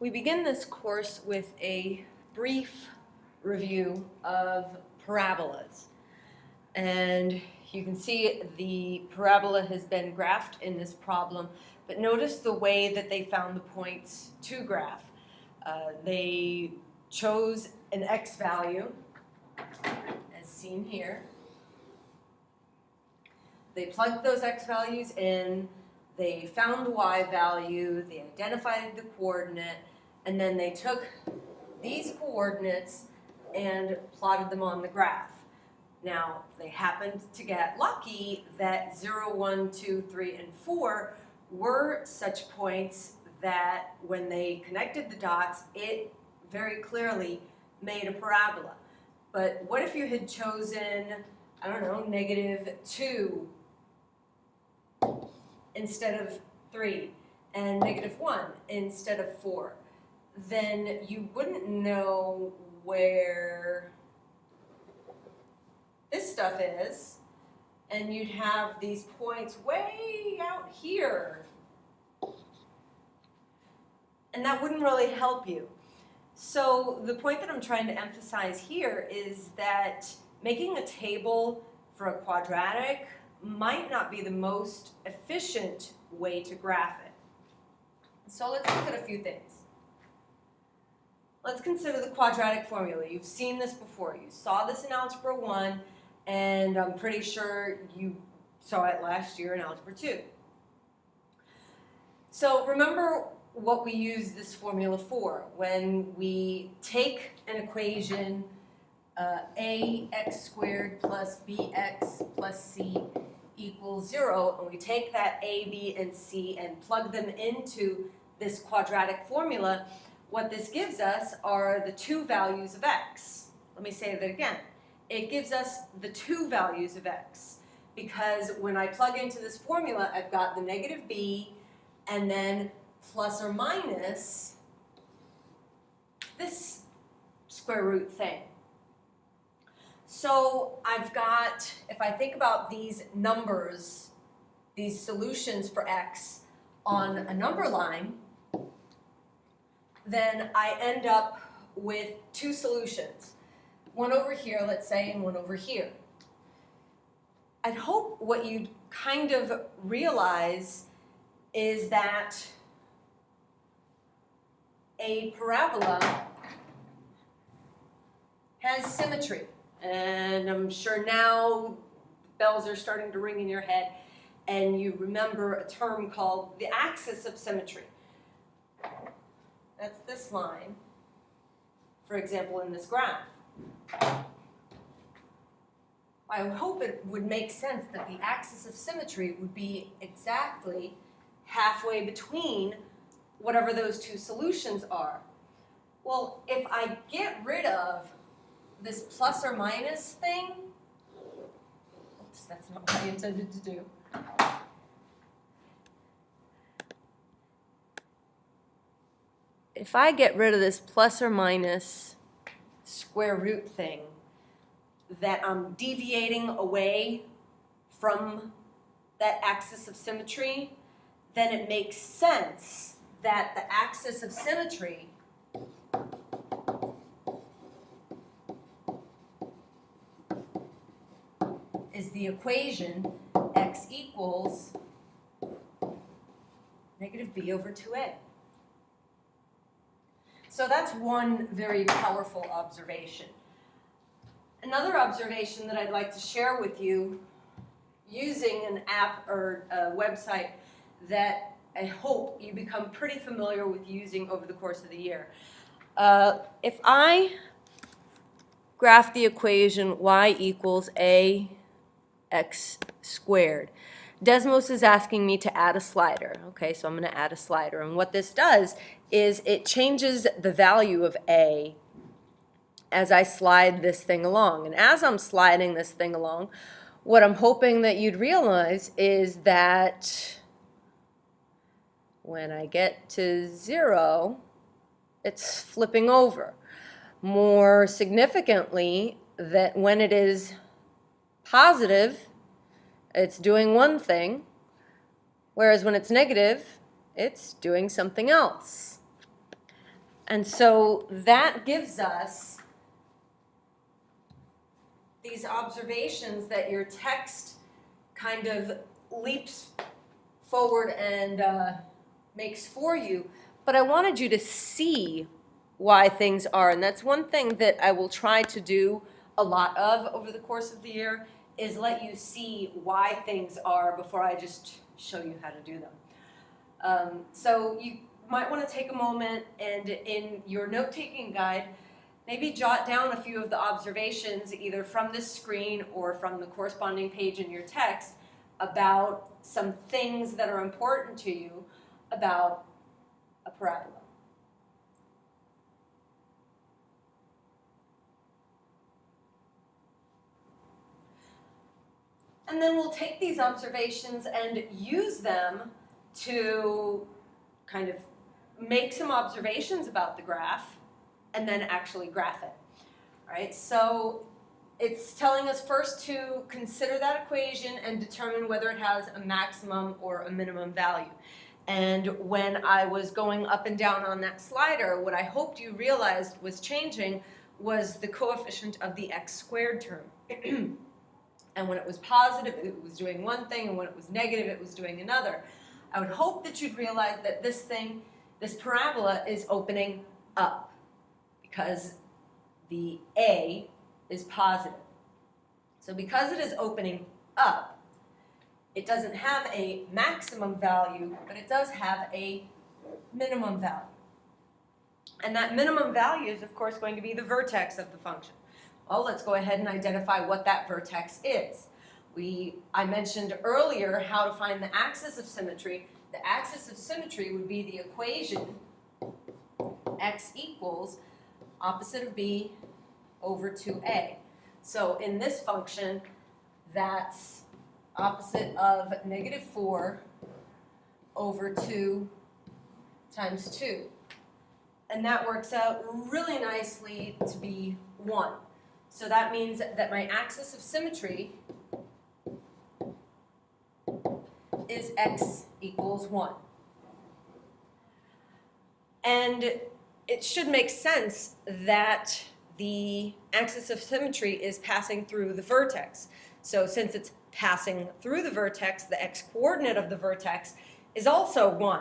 We begin this course with a brief review of parabolas. And you can see the parabola has been graphed in this problem, but notice the way that they found the points to graph. They chose an x value, as seen here. They plugged those x values in, they found the y value, they identified the coordinate, and then they took these coordinates and plotted them on the graph. Now, they happened to get lucky that 0, 1, 2, 3, and 4 were such points that when they connected the dots, it very clearly made a parabola. But what if you had chosen, I don't know, -2 instead of 3 and -1 instead of 4? Then you wouldn't know where this stuff is, and you'd have these points way out here. And that wouldn't really help you. So the point that I'm trying to emphasize here is that making a table for a quadratic might not be the most efficient way to graph it. So let's look at a few things. Let's consider the quadratic formula. You've seen this before. You saw this in Algebra 1, and I'm pretty sure you saw it last year in Algebra 2. So remember what we use this formula for. When we take an equation, ax squared plus bx plus c equals 0, and we take that a, b, and c and plug them into this quadratic formula, what this gives us are the two values of x. Let me say that again. It gives us the two values of x, because when I plug into this formula, I've got the -b and then plus or minus this square root thing. So I've got, if I think about these numbers, these solutions for x on a number line, then I end up with two solutions. One over here, let's say, and one over here. I'd hope what you'd kind of realize is that a parabola has symmetry. And I'm sure now bells are starting to ring in your head, and you remember a term called the axis of symmetry. That's this line, for example, in this graph. I would hope it would make sense that the axis of symmetry would be exactly halfway between whatever those two solutions are. Well, if I get rid of this plus or minus thing, oops, that's not what I intended to do. If I get rid of this plus or minus square root thing, that I'm deviating away from that axis of symmetry, then it makes sense that the axis of symmetry is the equation x equals -b over 2a. So that's one very powerful observation. Another observation that I'd like to share with you using an app or a website that I hope you become pretty familiar with using over the course of the year. If I graph the equation y equals ax squared, Desmos is asking me to add a slider. Okay, so I'm going to add a slider. And what this does is it changes the value of a as I slide this thing along. And as I'm sliding this thing along, what I'm hoping that you'd realize is that when I get to 0, it's flipping over. More significantly, that when it is positive, it's doing one thing, whereas when it's negative, it's doing something else. And so that gives us these observations that your text kind of leaps forward and makes for you. But I wanted you to see why things are, and that's one thing that I will try to do a lot of over the course of the year, is let you see why things are before I just show you how to do them. So you might want to take a moment and in your note-taking guide, maybe jot down a few of the observations either from this screen or from the corresponding page in your text about some things that are important to you about a parabola. And then we'll take these observations and use them to kind of make some observations about the graph and then actually graph it. All right, so it's telling us first to consider that equation and determine whether it has a maximum or a minimum value. And when I was going up and down on that slider, what I hoped you realized was changing was the coefficient of the x squared term. And when it was positive, it was doing one thing, and when it was negative, it was doing another. I would hope that you'd realize that this parabola is opening up because the A is positive. So because it is opening up, it doesn't have a maximum value, but it does have a minimum value. And that minimum value is, of course, going to be the vertex of the function. Well, let's go ahead and identify what that vertex is. I mentioned earlier how to find the axis of symmetry. The axis of symmetry would be the equation x equals opposite of b over 2a. So in this function, that's opposite of negative 4 over 2 times 2. And that works out really nicely to be 1. So that means that my axis of symmetry is x equals 1. And it should make sense that the axis of symmetry is passing through the vertex. So since it's passing through the vertex, the x-coordinate of the vertex is also 1.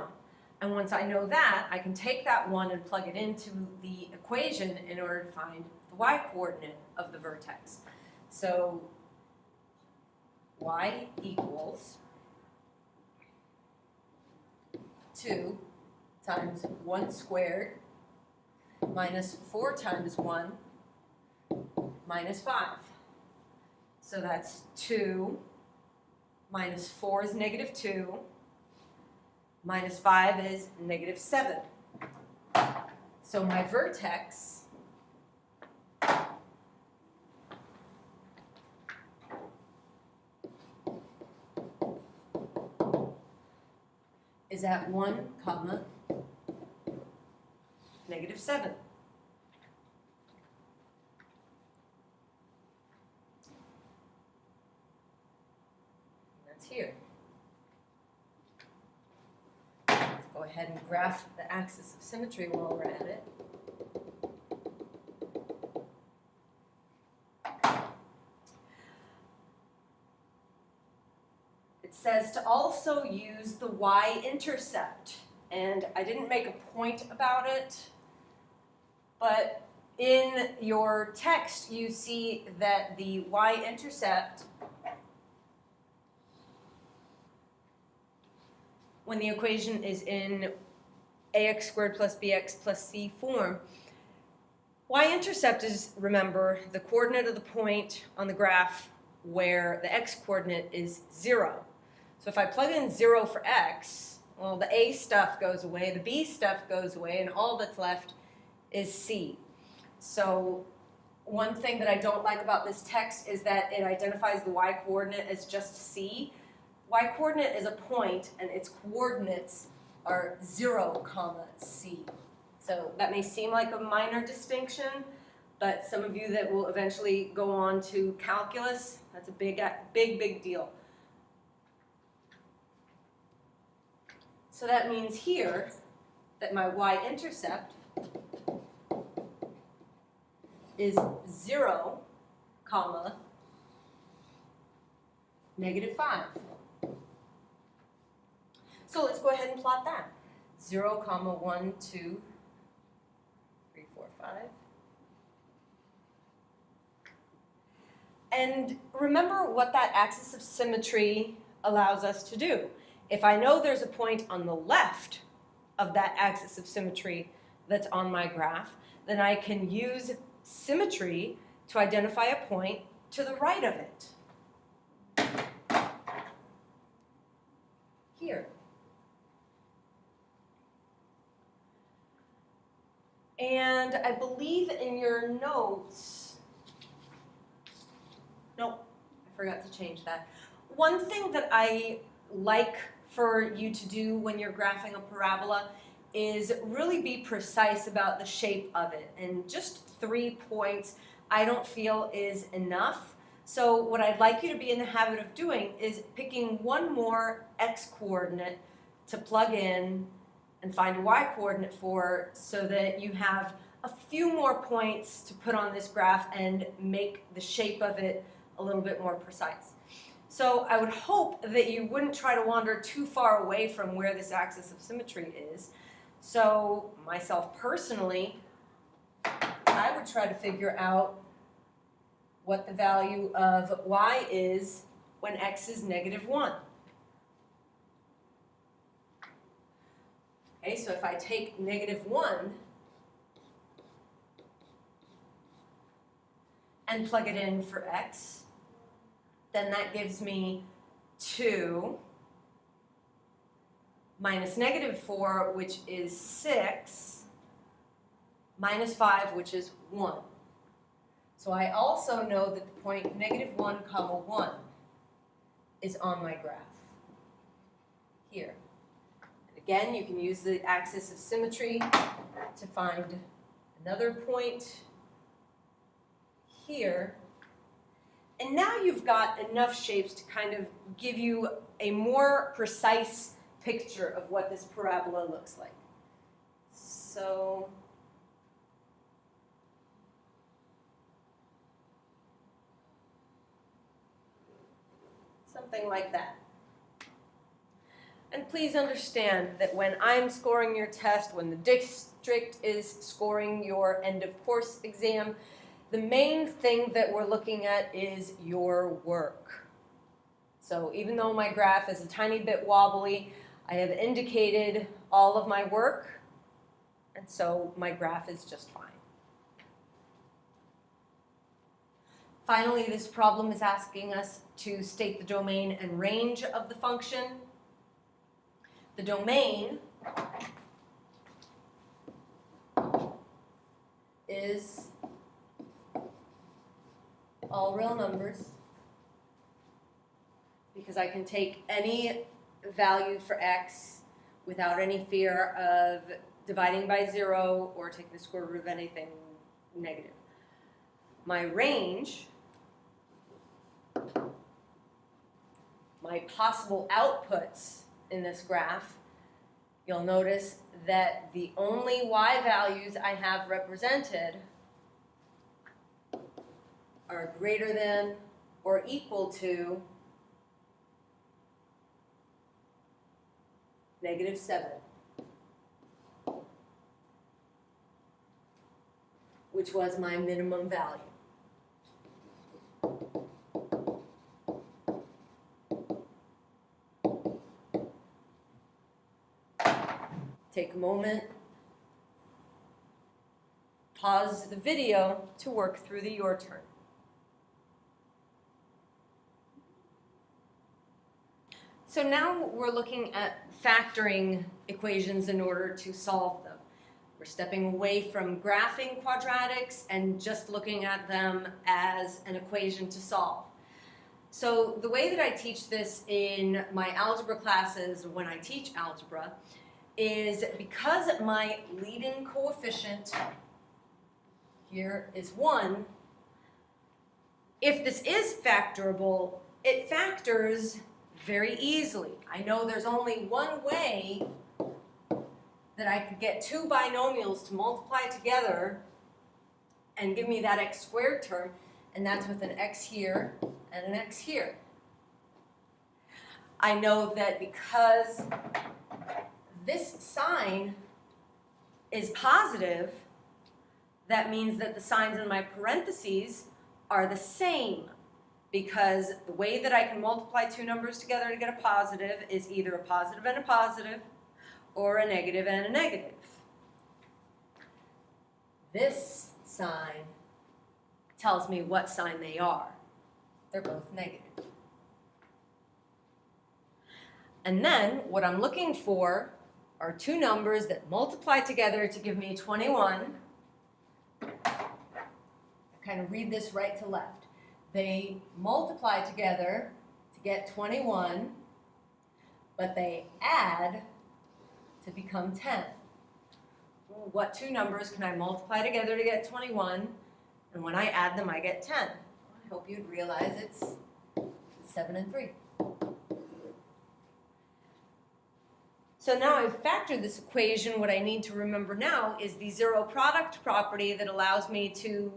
And once I know that, I can take that 1 and plug it into the equation in order to find the y-coordinate of the vertex. So y equals 2 times 1 squared minus 4 times 1 minus 5. So that's 2 minus 4 is negative 2 minus 5 is negative 7. So my vertex is at 1, negative 7. That's here. Let's go ahead and graph the axis of symmetry while we're at it. It says to also use the Y-intercept, and I didn't make a point about it, but in your text you see that the Y-intercept, when the equation is in ax squared plus bx plus c form, Y-intercept is, remember, the coordinate of the point on the graph where the x-coordinate is 0. So if I plug in 0 for x, well, the a stuff goes away, the b stuff goes away, and all that's left is c. So one thing that I don't like about this text is that it identifies the y-coordinate as just c. Y-coordinate is a point, and its coordinates are 0, c. So that may seem like a minor distinction, but some of you that will eventually go on to calculus, that's a big, big deal. So that means here that my y-intercept is 0, comma, -5. So let's go ahead and plot that. 0, comma, 1, 2, 3, 4, 5. And remember what that axis of symmetry allows us to do. If I know there's a point on the left of that axis of symmetry that's on my graph, then I can use symmetry to identify a point to the right of it. Here. And I believe in your notes, nope, I forgot to change that. One thing that I like for you to do when you're graphing a parabola is really be precise about the shape of it. And just 3 points I don't feel is enough. So what I'd like you to be in the habit of doing is picking one more x-coordinate to plug in and find a y-coordinate for, so that you have a few more points to put on this graph and make the shape of it a little bit more precise. So I would hope that you wouldn't try to wander too far away from where this axis of symmetry is. So myself personally, I would try to figure out what the value of y is when x is -1. Okay, so if I take -1 and plug it in for x, then that gives me 2 minus -4, which is 6, minus 5, which is 1. So I also know that the point -1, comma 1 is on my graph here. And again, you can use the axis of symmetry to find another point here. And now you've got enough shapes to kind of give you a more precise picture of what this parabola looks like. So something like that. And please understand that when I'm scoring your test, when the district is scoring your end of course exam, the main thing that we're looking at is your work. So even though my graph is a tiny bit wobbly, I have indicated all of my work, and so my graph is just fine. Finally, this problem is asking us to state the domain and range of the function. The domain is all real numbers, because I can take any value for x without any fear of dividing by 0 or taking the square root of anything negative. My range, my possible outputs in this graph, you'll notice that the only y values I have represented are greater than or equal to -7, which was my minimum value. Take a moment, pause the video to work through the your turn. So now we're looking at factoring equations in order to solve them. We're stepping away from graphing quadratics and just looking at them as an equation to solve. So the way that I teach this in my algebra classes when I teach algebra is, because my leading coefficient here is 1, if this is factorable, it factors very easily. I know there's only one way that I could get two binomials to multiply together and give me that x squared term, and that's with an x here and an x here. I know that because this sign is positive, that means that the signs in my parentheses are the same, because the way that I can multiply two numbers together to get a positive is either a positive and a positive or a negative and a negative. This sign tells me what sign they are. They're both negative. And then what I'm looking for are two numbers that multiply together to give me 21. I kind of read this right to left. They multiply together to get 21, but they add to become 10. Well, what two numbers can I multiply together to get 21? And when I add them, I get 10. I hope you'd realize it's 7 and 3. So now I've factored this equation. What I need to remember now is the zero product property that allows me to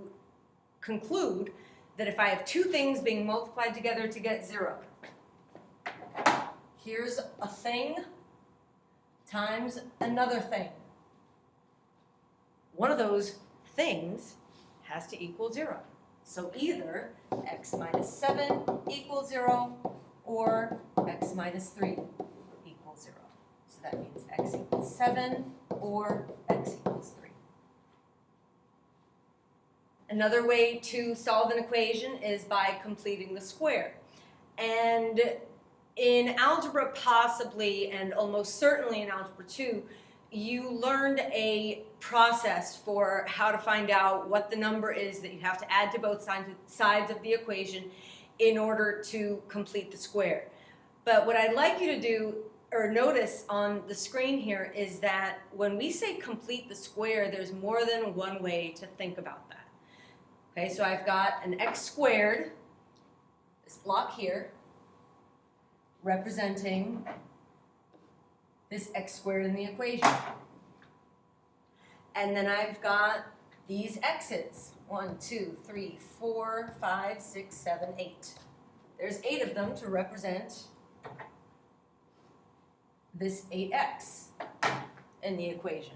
conclude that if I have two things being multiplied together to get 0, here's a thing times another thing. One of those things has to equal 0. So either x minus 7 equals 0 or x minus 3 equals 0. So that means x equals 7 or x equals 3. Another way to solve an equation is by completing the square. And in algebra possibly, and almost certainly in algebra 2, you learned a process for how to find out what the number is that you have to add to both sides of the equation in order to complete the square. But what I'd like you to do, or notice on the screen here, is that when we say complete the square, there's more than one way to think about that. Okay, so I've got an x squared, this block here, representing this x squared in the equation. And then I've got these x's, 1, 2, 3, 4, 5, 6, 7, 8. There's 8 of them to represent this 8x in the equation.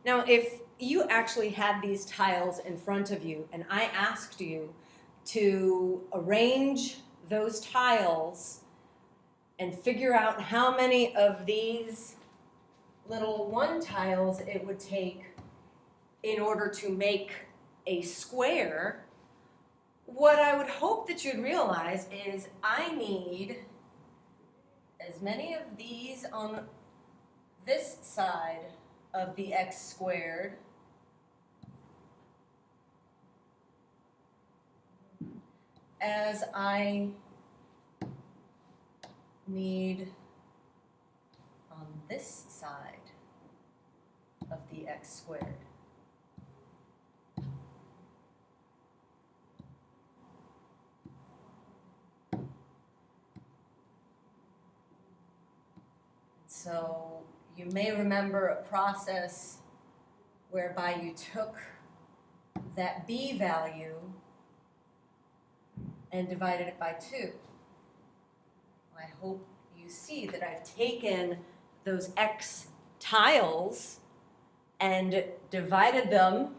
Now, if you actually had these tiles in front of you and I asked you to arrange those tiles and figure out how many of these little 1 tiles it would take in order to make a square, what I would hope that you'd realize is I need as many of these on this side of the x squared as I need on this side of the x squared. So you may remember a process whereby you took that b value and divided it by 2. I hope you see that I've taken those x tiles and divided them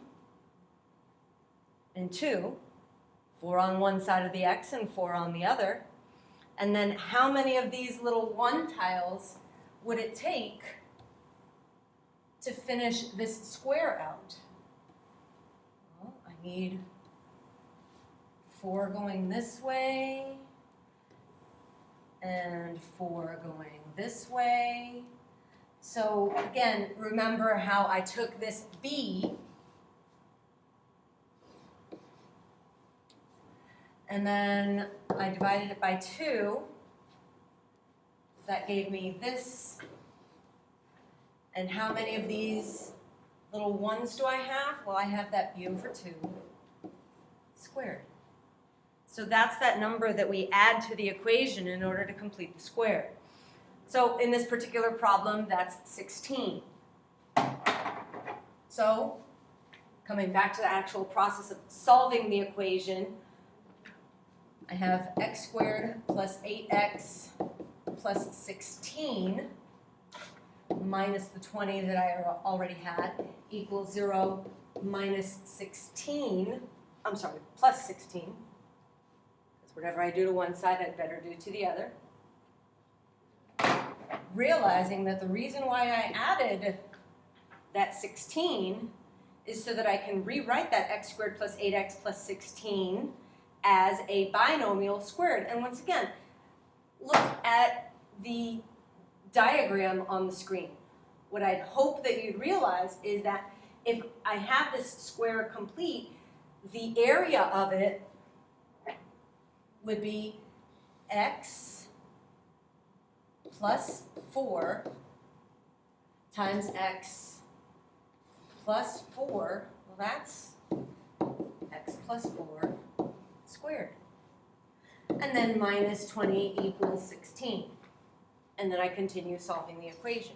in 2, 4 on one side of the x and 4 on the other. And then how many of these little 1 tiles would it take to finish this square out? Well, I need 4 going this way and 4 going this way. So again, remember how I took this b and then I divided it by 2. That gave me this. And how many of these little 1s do I have? Well, I have that b over 2 squared. So that's that number that we add to the equation in order to complete the square. So in this particular problem, that's 16. So coming back to the actual process of solving the equation, I have x squared plus 8x plus 16 minus the 20 that I already had equals 0 minus 16, I'm sorry, plus 16. Because whatever I do to one side, I'd better do to the other. Realizing that the reason why I added that 16 is so that I can rewrite that x squared plus 8x plus 16 as a binomial squared. And once again, look at the diagram on the screen. What I'd hope that you'd realize is that if I have this square complete, the area of it would be x plus 4 times x plus 4, well that's x plus 4 squared. And then minus 20 equals 16. And then I continue solving the equation.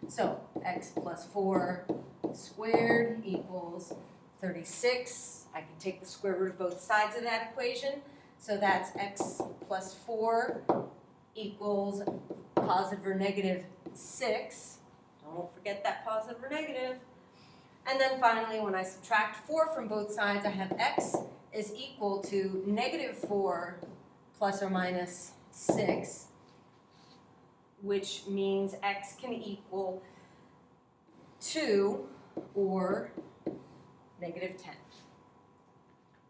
So x plus 4 squared equals 36. I can take the square root of both sides of that equation. So that's x plus 4 equals positive or negative 6. Don't forget that positive or negative. And then finally, when I subtract 4 from both sides, I have x is equal to negative 4 plus or minus 6, which means x can equal 2 or negative 10.